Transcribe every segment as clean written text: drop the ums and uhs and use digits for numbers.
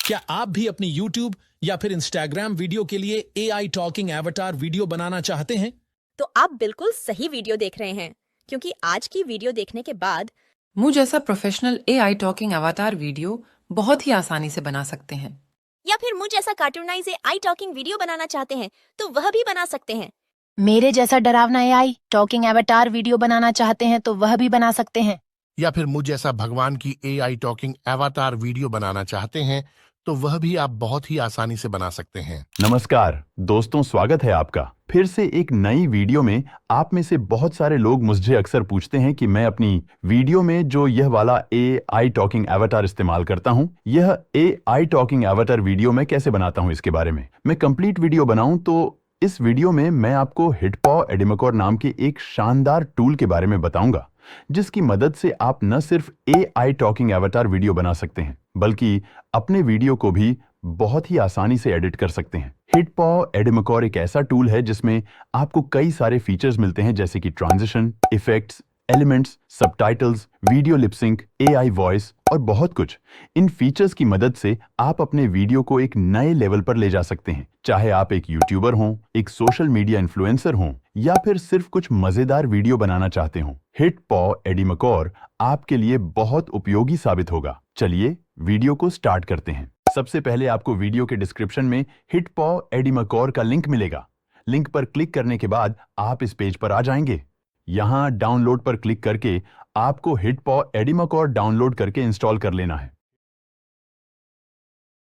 क्या आप भी अपनी YouTube या फिर Instagram वीडियो के लिए AI टॉकिंग एवटार वीडियो बनाना चाहते हैं? तो आप बिल्कुल सही वीडियो देख रहे हैं, क्योंकि आज की वीडियो देखने के बाद मुझ जैसा प्रोफेशनल एआई टॉकिंग अवतार वीडियो बहुत ही आसानी से बना सकते हैं। या फिर मुझ जैसा कार्टूनाइज आई टॉकिंग वीडियो बनाना चाहते हैं तो वह भी बना सकते हैं। मेरे जैसा डरावना एआई टॉकिंग एवटार वीडियो बनाना चाहते हैं तो वह भी बना सकते हैं। या फिर मुझ जैसा भगवान की एआई टॉकिंग एवाटार वीडियो बनाना चाहते हैं तो वह भी आप बहुत ही आसानी से बना सकते हैं। नमस्कार दोस्तों, स्वागत है आपका फिर से एक नई वीडियो में। आप में से बहुत सारे लोग मुझे अक्सर पूछते हैं कि मैं अपनी वीडियो में जो यह वाला एआई टॉकिंग एवटार इस्तेमाल करता हूं, यह एआई टॉकिंग एवटार वीडियो मैं कैसे बनाता हूं। इसके बारे में मैं कंप्लीट वीडियो बनाऊं तो इस वीडियो में मैं आपको हिटपॉ एडिमोकोर नाम के एक शानदार टूल के बारे में बताऊंगा, जिसकी मदद से आप न सिर्फ एआई टॉकिंग एवटार वीडियो बना सकते हैं बल्कि अपने वीडियो को भी बहुत ही आसानी से एडिट कर सकते हैं। हिटपॉ एडिमोकोर एक ऐसा टूल है जिसमें आपको कई सारे फीचर्स मिलते हैं, जैसे कि transition, effects, elements, subtitles, video lip sync, AI voice और बहुत कुछ। इन फीचर्स की मदद से आप अपने वीडियो को एक नए लेवल पर ले जा सकते हैं, चाहे आप एक यूट्यूबर हों, एक सोशल मीडिया इन्फ्लुएंसर हों या फिर सिर्फ कुछ मजेदार वीडियो बनाना चाहते हों। हिटपॉ एडिमोकोर आपके लिए बहुत उपयोगी साबित होगा। चलिए वीडियो को स्टार्ट करते हैं। सबसे पहले आपको वीडियो के डिस्क्रिप्शन में हिटपॉ एडिमोकोर का लिंक मिलेगा। लिंक पर क्लिक करने के बाद आप इस पेज पर आ जाएंगे। यहां डाउनलोड पर क्लिक करके आपको हिटपॉ एडिमोकोर डाउनलोड करके इंस्टॉल कर लेना है।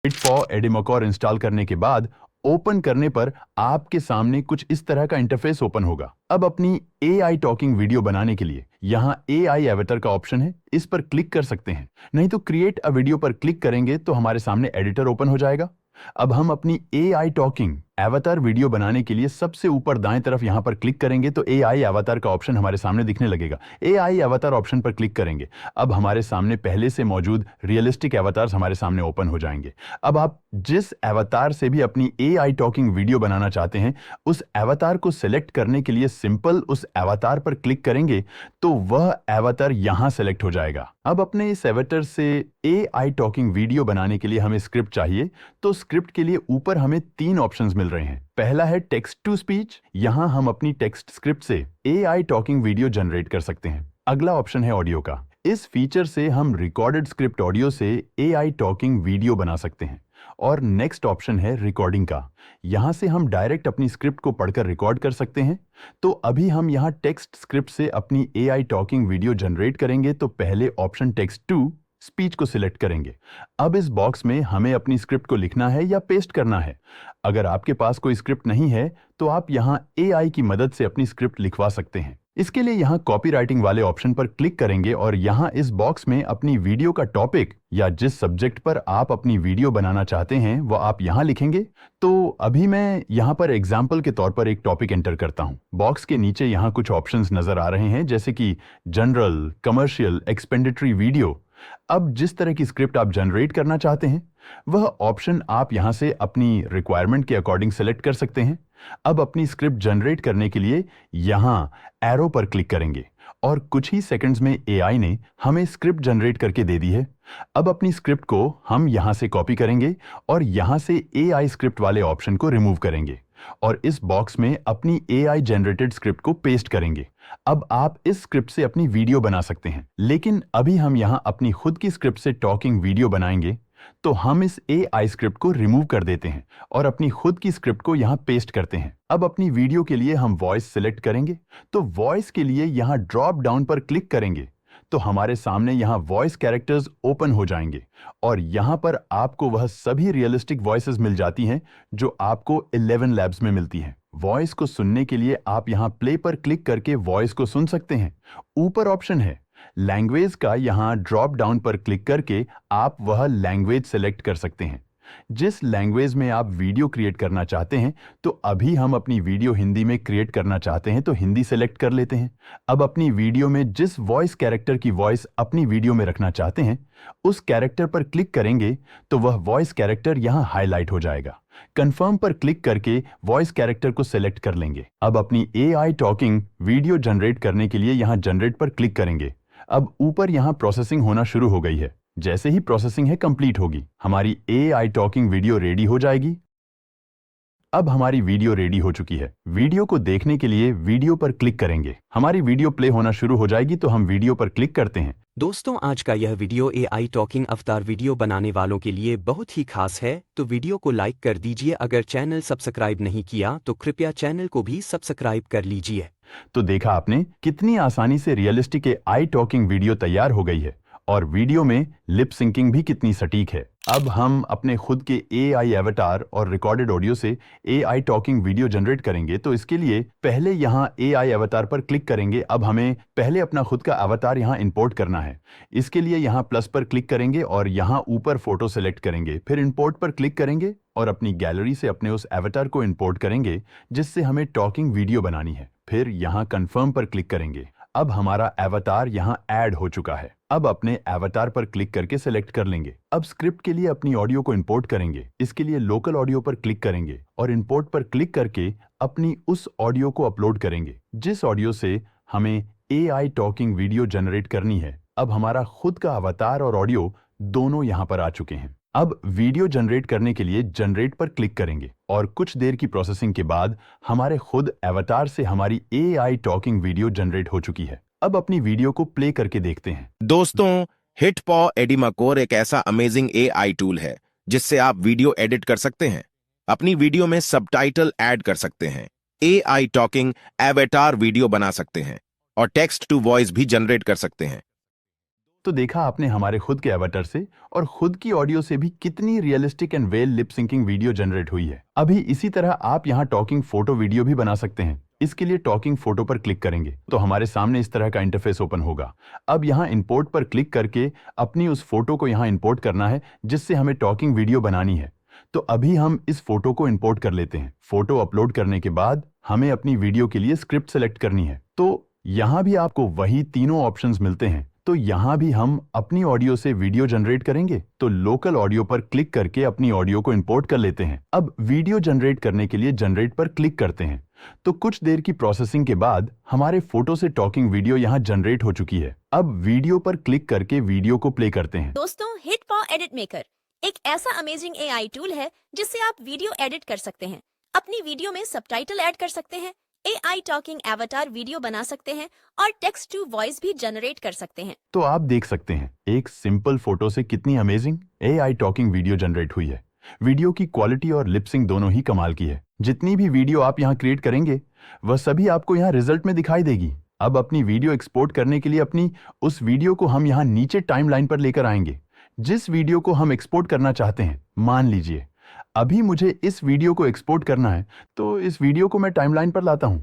हिटपॉ एडिमोकोर इंस्टॉल करने के बाद ओपन करने पर आपके सामने कुछ इस तरह का इंटरफेस ओपन होगा। अब अपनी एआई टॉकिंग वीडियो बनाने के लिए यहां एआई एवटर का ऑप्शन है, इस पर क्लिक कर सकते हैं। नहीं तो क्रिएट अ वीडियो पर क्लिक करेंगे तो हमारे सामने एडिटर ओपन हो जाएगा। अब हम अपनी एआई टॉकिंग एवतार वीडियो बनाने के लिए सबसे ऊपर दाएं तरफ यहां पर क्लिक करेंगे तो एआई एवतार का ऑप्शन हमारे सामने दिखने लगेगा। एआई एवतार ऑप्शन पर क्लिक करेंगे, अब हमारे सामने पहले से मौजूद रियलिस्टिक एवतार्स हमारे सामने ओपन हो जाएंगे। अब आप जिस एवतार से भी अपनी एआई टॉकिंग वीडियो बनाना चाहते हैं, उस एवतार को सिलेक्ट करने के लिए सिंपल उस एवतार पर क्लिक करेंगे तो वह एवतार यहां सेलेक्ट हो जाएगा। अब अपने इस एवतार से एआई टॉकिंग वीडियो बनाने के लिए हमें स्क्रिप्ट चाहिए, तो स्क्रिप्ट के लिए ऊपर हमें 3 ऑप्शंस मिल रहे हैं। पहला है टेक्स्ट टू स्पीच, यहां हम अपनी टेक्स्ट स्क्रिप्ट से एआई टॉकिंग वीडियो जनरेट कर सकते हैं। अगला ऑप्शन है ऑडियो का, इस फीचर से हम रिकॉर्डेड स्क्रिप्ट ऑडियो से एआई टॉकिंग वीडियो बना सकते हैं। और नेक्स्ट ऑप्शन है रिकॉर्डिंग का, यहां से हम डायरेक्ट अपनी स्क्रिप्ट को पढ़कर रिकॉर्ड कर सकते हैं। तो अभी हम यहां टेक्स्ट स्क्रिप्ट से अपनी एआई टॉकिंग वीडियो जनरेट करेंगे तो पहले ऑप्शन टेक्स्ट टू स्पीच को सिलेक्ट करेंगे। अब इस बॉक्स में हमें अपनी स्क्रिप्ट को लिखना है या पेस्ट करना है। अगर आपके पास कोई स्क्रिप्ट नहीं है तो आप यहां एआई की मदद से अपनी स्क्रिप्ट लिखवा सकते हैं। इसके लिए यहां कॉपीराइटिंग वाले ऑप्शन पर क्लिक करेंगे और यहां इस बॉक्स में अपनी वीडियो का टॉपिक या जिस सब्जेक्ट पर आप अपनी वीडियो बनाना चाहते हैं वो आप यहां लिखेंगे। तो अभी मैं यहां पर एग्जाम्पल के तौर पर एक टॉपिक एंटर करता हूं। बॉक्स के नीचे यहां कुछ ऑप्शंस नजर आ रहे हैं, जैसे कि जनरल, कमर्शियल, एक्सपेंडिटरी वीडियो। अब जिस तरह की स्क्रिप्ट आप जनरेट करना चाहते हैं वह ऑप्शन आप यहां से अपनी रिक्वायरमेंट के अकॉर्डिंग सेलेक्ट कर सकते हैं। अब अपनी स्क्रिप्ट जनरेट करने के लिए यहां एरो पर क्लिक करेंगे और कुछ ही सेकंड्स में एआई ने हमें स्क्रिप्ट जनरेट करके दे दी है। अब अपनी स्क्रिप्ट को हम यहां से कॉपी करेंगे और यहां से एआई स्क्रिप्ट वाले ऑप्शन को रिमूव करेंगे और इस बॉक्स में अपनी एआई जनरेटेड स्क्रिप्ट को पेस्ट करेंगे। अब आप इस स्क्रिप्ट से अपनी वीडियो बना सकते हैं, लेकिन अभी हम यहां अपनी खुद की स्क्रिप्ट से टॉकिंग वीडियो बनाएंगे तो हम इस एआई स्क्रिप्ट को रिमूव कर देते हैं और अपनी खुद की स्क्रिप्ट को यहां पेस्ट करते हैं। अब अपनी वीडियो के लिए हम वॉइस सिलेक्ट करेंगे, तो वॉइस के लिए यहां ड्रॉप डाउन पर क्लिक करेंगे तो हमारे सामने यहां वॉइस कैरेक्टर्स ओपन हो जाएंगे और यहां पर आपको वह सभी रियलिस्टिक वॉइसेस मिल जाती हैं जो आपको 11 लैब्स में मिलती हैं। वॉइस को सुनने के लिए आप यहां प्ले पर क्लिक करके वॉइस को सुन सकते हैं। ऊपर ऑप्शन है लैंग्वेज का, यहां ड्रॉप डाउन पर क्लिक करके आप वह लैंग्वेज सेलेक्ट कर सकते हैं जिस लैंग्वेज में आप वीडियो क्रिएट करना चाहते हैं। तो अभी हम अपनी वीडियो हिंदी में क्रिएट करना चाहते हैं तो हिंदी सेलेक्ट कर लेते हैं। अब अपनी वीडियो में जिस वॉइस कैरेक्टर की वॉइस अपनी वीडियो में रखना चाहते हैं उस कैरेक्टर पर क्लिक करेंगे तो वह वॉइस कैरेक्टर यहां हाईलाइट हो जाएगा। कंफर्म पर क्लिक करके वॉइस कैरेक्टर को सिलेक्ट कर लेंगे। अब अपनी एआई टॉकिंग वीडियो जनरेट करने के लिए यहां जनरेट पर क्लिक करेंगे। अब ऊपर यहां प्रोसेसिंग होना शुरू हो गई है। जैसे ही प्रोसेसिंग है कंप्लीट होगी, हमारी AI टॉकिंग वीडियो रेडी हो जाएगी। अब हमारी वीडियो रेडी हो चुकी है। वीडियो को देखने के लिए वीडियो पर क्लिक करेंगे। हमारी वीडियो प्ले होना शुरू हो जाएगी तो हम वीडियो पर क्लिक करते हैं। दोस्तों, आज का यह वीडियो AI टॉकिंग अवतार वीडियो बनाने वालों के लिए बहुत ही खास है, तो वीडियो को लाइक कर दीजिए। अगर चैनल सब्सक्राइब नहीं किया तो कृपया चैनल को भी सब्सक्राइब कर लीजिए। तो देखा आपने कितनी आसानी से रियलिस्टिक AI टॉकिंग वीडियो तैयार हो गई है और वीडियो में लिप सिंकिंग भी कितनी सटीक है। अब हम अपने खुद के AI एवटार और रिकॉर्डेड ऑडियो से AI टॉकिंग वीडियो जनरेट करेंगे। तो इसके लिए पहले यहाँ AI एवटार पर क्लिक करेंगे। अब हमें पहले अपना खुद का एवटार यहाँ इंपोर्ट करना है। इसके लिए यहाँ प्लस पर क्लिक करेंगे और यहाँ ऊपर फोटो सेलेक्ट करेंगे, फिर इंपोर्ट पर क्लिक करेंगे और अपनी गैलरी से अपने उस एवटार को इंपोर्ट करेंगे जिससे हमें टॉकिंग वीडियो बनानी है। फिर यहाँ कंफर्म पर क्लिक करेंगे। अब हमारा एवटार यहाँ ऐड हो चुका है। अब अपने एवटार पर क्लिक करके सिलेक्ट कर लेंगे। अब स्क्रिप्ट के लिए अपनी ऑडियो को इंपोर्ट करेंगे। इसके लिए लोकल ऑडियो पर क्लिक करेंगे और इंपोर्ट पर क्लिक करके अपनी उस ऑडियो को अपलोड करेंगे जिस ऑडियो से हमें AI टॉकिंग वीडियो जनरेट करनी है। अब हमारा खुद का अवतार और ऑडियो दोनों यहाँ पर आ चुके हैं। अब वीडियो जनरेट करने के लिए जनरेट पर क्लिक करेंगे और कुछ देर की प्रोसेसिंग के बाद हमारे खुद एवटार से हमारी AI टॉकिंग वीडियो जनरेट हो चुकी है। अब अपनी वीडियो को प्ले करके देखते हैं। दोस्तों, हिटपॉ एडिमाकोर एक ऐसा अमेजिंग AI टूल है जिससे आप वीडियो एडिट कर सकते हैं, अपनी वीडियो में सबटाइटल ऐड कर सकते हैं, AI टॉकिंग एवटार वीडियो बना सकते हैं और टेक्स्ट टू वॉइस भी जनरेट कर सकते हैं। तो देखा आपने हमारे खुद के एवटार से और खुद की ऑडियो से भी कितनी realistic and well lip syncing video generate हुई है। अभी इसी तरह आप यहाँ टॉकिंग फोटो वीडियो भी बना सकते हैं। इसके लिए टॉकिंग फोटो पर क्लिक करेंगे तो हमारे सामने इस तरह का इंटरफेस ओपन होगा। अब यहाँ इंपोर्ट पर क्लिक करके अपनी उस फोटो को यहाँ इंपोर्ट करना है जिससे हमें टॉकिंग वीडियो बनानी है। तो अभी हम इस फोटो को इंपोर्ट कर लेते हैं। फोटो अपलोड करने के बाद हमें अपनी वीडियो के लिए स्क्रिप्ट सेलेक्ट करनी है। तो यहाँ भी आपको वही तीनों ऑप्शंस मिलते हैं। तो यहाँ भी हम अपनी ऑडियो से वीडियो जनरेट करेंगे तो लोकल ऑडियो पर क्लिक करके अपनी ऑडियो को इंपोर्ट कर लेते हैं। अब वीडियो जनरेट करने के लिए जनरेट पर क्लिक करते हैं तो कुछ देर की प्रोसेसिंग के बाद हमारे फोटो से टॉकिंग वीडियो यहाँ जनरेट हो चुकी है। अब वीडियो पर क्लिक करके वीडियो को प्ले करते हैं। दोस्तों, हिटपॉ एडिट मेकर एक ऐसा अमेजिंग AI टूल है जिससे आप वीडियो एडिट कर सकते हैं, अपनी वीडियो में सबटाइटल ऐड कर सकते हैं, AI टॉकिंग एवटार वीडियो बना सकते हैं और टेक्स्ट टू वॉइस भी जनरेट कर सकते हैं। तो आप देख सकते हैं एक सिंपल फोटो से कितनी amazing AI talking video generate हुई है। वीडियो की क्वालिटी और लिपसिंग दोनों ही कमाल की है। जितनी भी वीडियो आप यहाँ क्रिएट करेंगे वह सभी आपको यहाँ रिजल्ट में दिखाई देगी। अब अपनी वीडियो एक्सपोर्ट करने के लिए अपनी उस वीडियो को हम यहाँ नीचे टाइमलाइन पर लेकर आएंगे। जिस वीडियो को हम एक्सपोर्ट करना चाहते हैं, मान लीजिए अभी मुझे इस वीडियो को एक्सपोर्ट करना है तो इस वीडियो को मैं टाइमलाइन पर लाता हूं।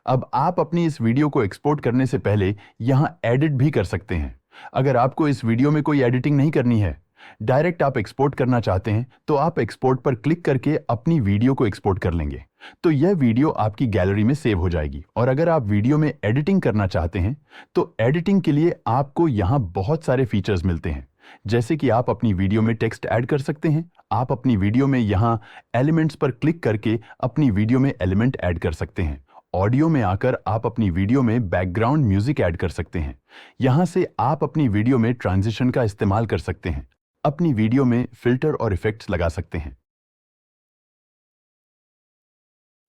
अब आप अपनी इस वीडियो को एक्सपोर्ट करने से पहले यहां एडिट भी कर सकते हैं। अगर आपको इस वीडियो में कोई एडिटिंग नहीं करनी है, डायरेक्ट आप एक्सपोर्ट करना चाहते हैं तो आप एक्सपोर्ट पर क्लिक करके अपनी वीडियो को एक्सपोर्ट कर लेंगे तो यह वीडियो आपकी गैलरी में सेव हो जाएगी। और अगर आप वीडियो में एडिटिंग करना चाहते हैं तो एडिटिंग के लिए आपको यहां बहुत सारे फीचर्स मिलते हैं, जैसे कि आप अपनी वीडियो में टेक्स्ट ऐड कर सकते हैं। आप अपनी वीडियो में यहाँ एलिमेंट्स पर क्लिक करके अपनी वीडियो में एलिमेंट ऐड कर सकते हैं। ऑडियो में आकर आप अपनी वीडियो में बैकग्राउंड म्यूजिक ऐड कर सकते हैं। यहाँ से आप अपनी वीडियो में ट्रांजिशन का इस्तेमाल कर सकते हैं, अपनी वीडियो में फिल्टर और इफेक्ट्स लगा सकते हैं।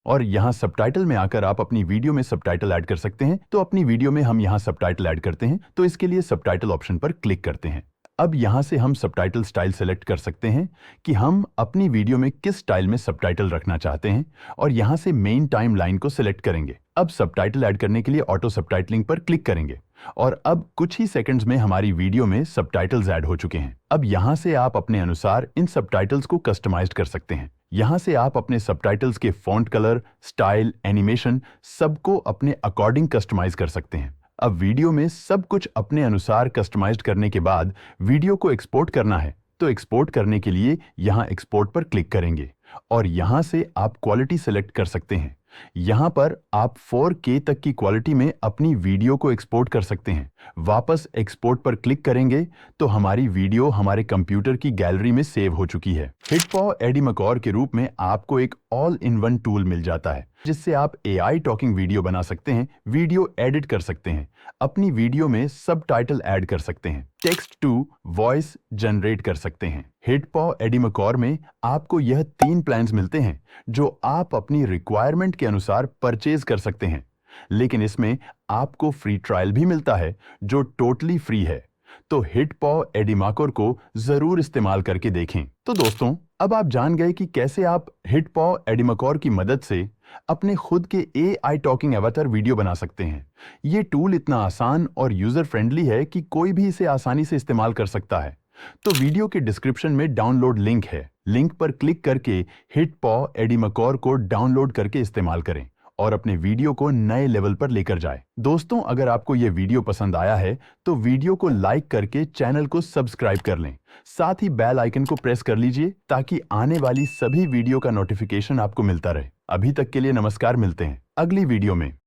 और यहाँ सबटाइटल में आकर आप अपनी वीडियो में सबटाइटल ऐड कर सकते हैं। तो अपनी वीडियो में हम यहाँ सबटाइटल ऐड करते हैं तो इसके लिए सबटाइटल ऑप्शन पर क्लिक करते हैं। अब यहाँ से हम सबटाइटल स्टाइल सेलेक्ट कर सकते हैं कि हम अपनी वीडियो में किस स्टाइल में सबटाइटल रखना चाहते हैं और यहाँ से मेन टाइम लाइन को सिलेक्ट करेंगे। अब सबटाइटल ऐड करने के लिए ऑटो सबटाइटलिंग पर क्लिक करेंगे और अब कुछ ही सेकंड्स में हमारी वीडियो में सबटाइटल्स ऐड हो चुके हैं। अब यहाँ से आप अपने अनुसार इन सबटाइटल्स को कस्टमाइज कर सकते हैं। यहाँ से आप अपने सबटाइटल्स के फॉन्ट कलर, स्टाइल, एनिमेशन सबको अपने अकॉर्डिंग कस्टमाइज कर सकते हैं। अब वीडियो में सब कुछ अपने अनुसार कस्टमाइज्ड करने के बाद वीडियो को एक्सपोर्ट करना है तो एक्सपोर्ट करने के लिए यहाँ एक्सपोर्ट पर क्लिक करेंगे और यहाँ से आप क्वालिटी सेलेक्ट कर सकते हैं। यहाँ पर आप 4K तक की क्वालिटी में अपनी वीडियो को एक्सपोर्ट कर सकते हैं। वापस एक्सपोर्ट पर क्लिक करेंगे तो हमारी वीडियो हमारे कंप्यूटर की गैलरी में सेव हो चुकी है। हिटपॉ एडिमकॉर के रूप में आपको एक ऑल इन वन टूल मिल जाता है जिससे आप एआई टॉकिंग वीडियो बना सकते हैं, वीडियो एडिट कर सकते हैं, अपनी वीडियो में सबटाइटल ऐड कर सकते हैं, टेक्स्ट टू वॉइस जनरेट कर सकते हैं। हिटपॉ एडिमकॉर में आपको यह 3 प्लान्स मिलते हैं जो आप अपनी रिक्वायरमेंट के अनुसार परचेज कर सकते हैं, लेकिन इसमें आपको फ्री ट्रायल भी मिलता है जो टोटली फ्री है। तो हिटपॉ एडिमकॉर को जरूर इस्तेमाल करके देखें। तो दोस्तों, अब आप जान गए कि कैसे आप हिटपॉ एडिमकॉर की मदद से अपने खुद के एआई टॉकिंग एवाटार वीडियो बना सकते हैं। ये टूल इतना आसान और यूजर फ्रेंडली है कि कोई भी इसे आसानी से इस्तेमाल कर सकता है। तो वीडियो के डिस्क्रिप्शन में डाउनलोड लिंक है, लिंक पर क्लिक करके हिटपॉ एडिमकॉर को डाउनलोड करके इस्तेमाल करें और अपने वीडियो को नए लेवल पर लेकर जाए। दोस्तों, अगर आपको यह वीडियो पसंद आया है तो वीडियो को लाइक करके चैनल को सब्सक्राइब कर लें। साथ ही बेल आइकन को प्रेस कर लीजिए ताकि आने वाली सभी वीडियो का नोटिफिकेशन आपको मिलता रहे। अभी तक के लिए नमस्कार, मिलते हैं अगली वीडियो में।